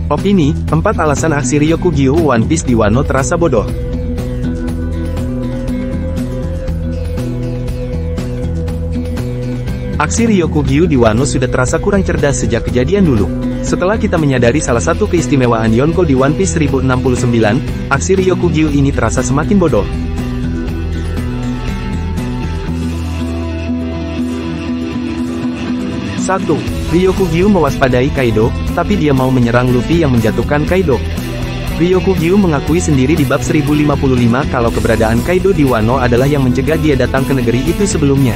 Opini, 4 alasan aksi Ryokugyu One Piece di Wano terasa bodoh. Aksi Ryokugyu di Wano sudah terasa kurang cerdas sejak kejadian dulu. Setelah kita menyadari salah satu keistimewaan Yonko di One Piece 1069, aksi Ryokugyu ini terasa semakin bodoh. Satu, Ryokugyu mewaspadai Kaido, tapi dia mau menyerang Luffy yang menjatuhkan Kaido. Ryokugyu mengakui sendiri di bab 1055 kalau keberadaan Kaido di Wano adalah yang mencegah dia datang ke negeri itu sebelumnya.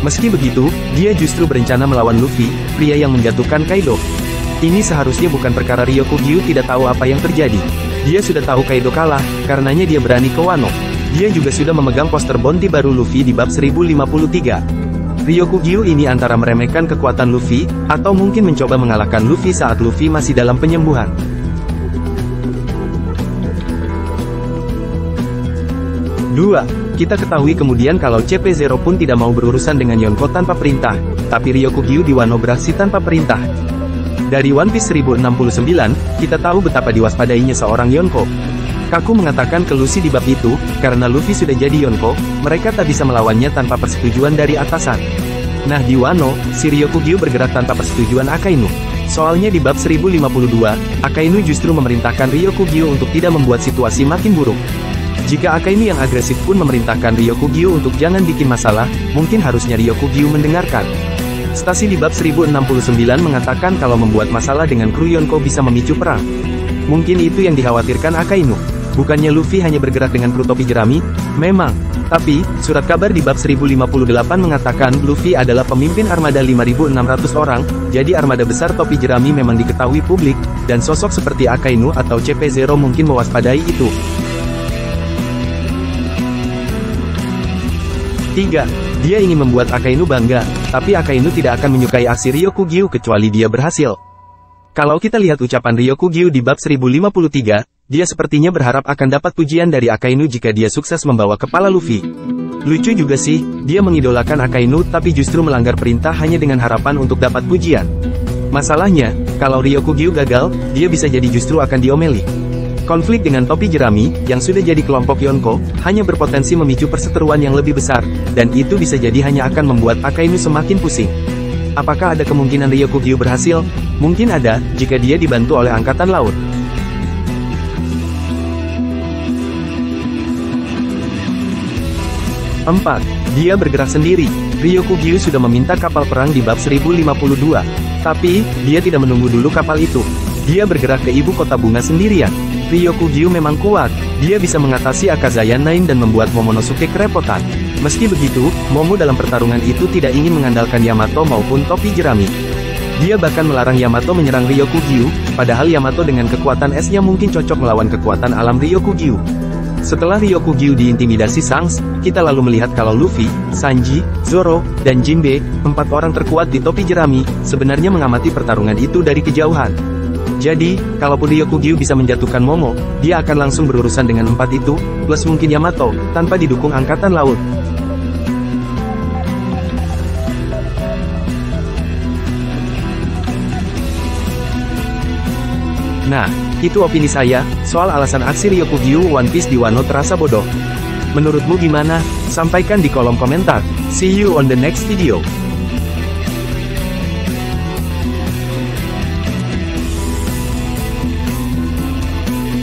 Meski begitu, dia justru berencana melawan Luffy, pria yang menjatuhkan Kaido. Ini seharusnya bukan perkara Ryokugyu tidak tahu apa yang terjadi. Dia sudah tahu Kaido kalah, karenanya dia berani ke Wano. Dia juga sudah memegang poster bounty baru Luffy di bab 1053. Ryokugyu ini antara meremehkan kekuatan Luffy, atau mungkin mencoba mengalahkan Luffy saat Luffy masih dalam penyembuhan. Dua, kita ketahui kemudian kalau CP0 pun tidak mau berurusan dengan Yonko tanpa perintah, tapi Ryokugyu di Wano beraksi tanpa perintah. Dari One Piece 1069, kita tahu betapa diwaspadainya seorang Yonko. Kaku mengatakan ke Luffy di bab itu, karena Luffy sudah jadi Yonko, mereka tak bisa melawannya tanpa persetujuan dari atasan. Nah di Wano, si Ryokugyu bergerak tanpa persetujuan Akainu. Soalnya di bab 1052, Akainu justru memerintahkan Ryokugyu untuk tidak membuat situasi makin buruk. Jika Akainu yang agresif pun memerintahkan Ryokugyu untuk jangan bikin masalah, mungkin harusnya Ryokugyu mendengarkan. Stasi di bab 1069 mengatakan kalau membuat masalah dengan kru Yonko bisa memicu perang. Mungkin itu yang dikhawatirkan Akainu. Bukannya Luffy hanya bergerak dengan kru topi jerami? Memang. Tapi, surat kabar di bab 1058 mengatakan Luffy adalah pemimpin armada 5.600 orang, jadi armada besar topi jerami memang diketahui publik, dan sosok seperti Akainu atau CP0 mungkin mewaspadai itu. 3. Dia ingin membuat Akainu bangga, tapi Akainu tidak akan menyukai aksi Ryokugyu kecuali dia berhasil. Kalau kita lihat ucapan Ryokugyu di bab 1053, dia sepertinya berharap akan dapat pujian dari Akainu jika dia sukses membawa kepala Luffy. Lucu juga sih, dia mengidolakan Akainu tapi justru melanggar perintah hanya dengan harapan untuk dapat pujian. Masalahnya, kalau Ryokugyu gagal, dia bisa jadi justru akan diomeli. Konflik dengan topi jerami, yang sudah jadi kelompok Yonko, hanya berpotensi memicu perseteruan yang lebih besar, dan itu bisa jadi hanya akan membuat Akainu semakin pusing. Apakah ada kemungkinan Ryokugyu berhasil? Mungkin ada, jika dia dibantu oleh Angkatan Laut. 4. Dia bergerak sendiri. Ryokugyu sudah meminta kapal perang di bab 1052. Tapi, dia tidak menunggu dulu kapal itu. Dia bergerak ke ibu kota bunga sendirian. Ryokugyu memang kuat. Dia bisa mengatasi Akazaya 9 dan membuat Momonosuke kerepotan. Meski begitu, Momo dalam pertarungan itu tidak ingin mengandalkan Yamato maupun topi jerami. Dia bahkan melarang Yamato menyerang Ryokugyu, padahal Yamato dengan kekuatan esnya mungkin cocok melawan kekuatan alam Ryokugyu. Setelah Ryokugyu diintimidasi Shanks, kita lalu melihat kalau Luffy, Sanji, Zoro, dan Jinbe, 4 orang terkuat di topi jerami, sebenarnya mengamati pertarungan itu dari kejauhan. Jadi, kalaupun Ryokugyu bisa menjatuhkan Momo, dia akan langsung berurusan dengan 4 itu, plus mungkin Yamato, tanpa didukung Angkatan Laut. Nah, itu opini saya, soal alasan aksi Ryokugyu One Piece di Wano terasa bodoh. Menurutmu gimana? Sampaikan di kolom komentar. See you on the next video.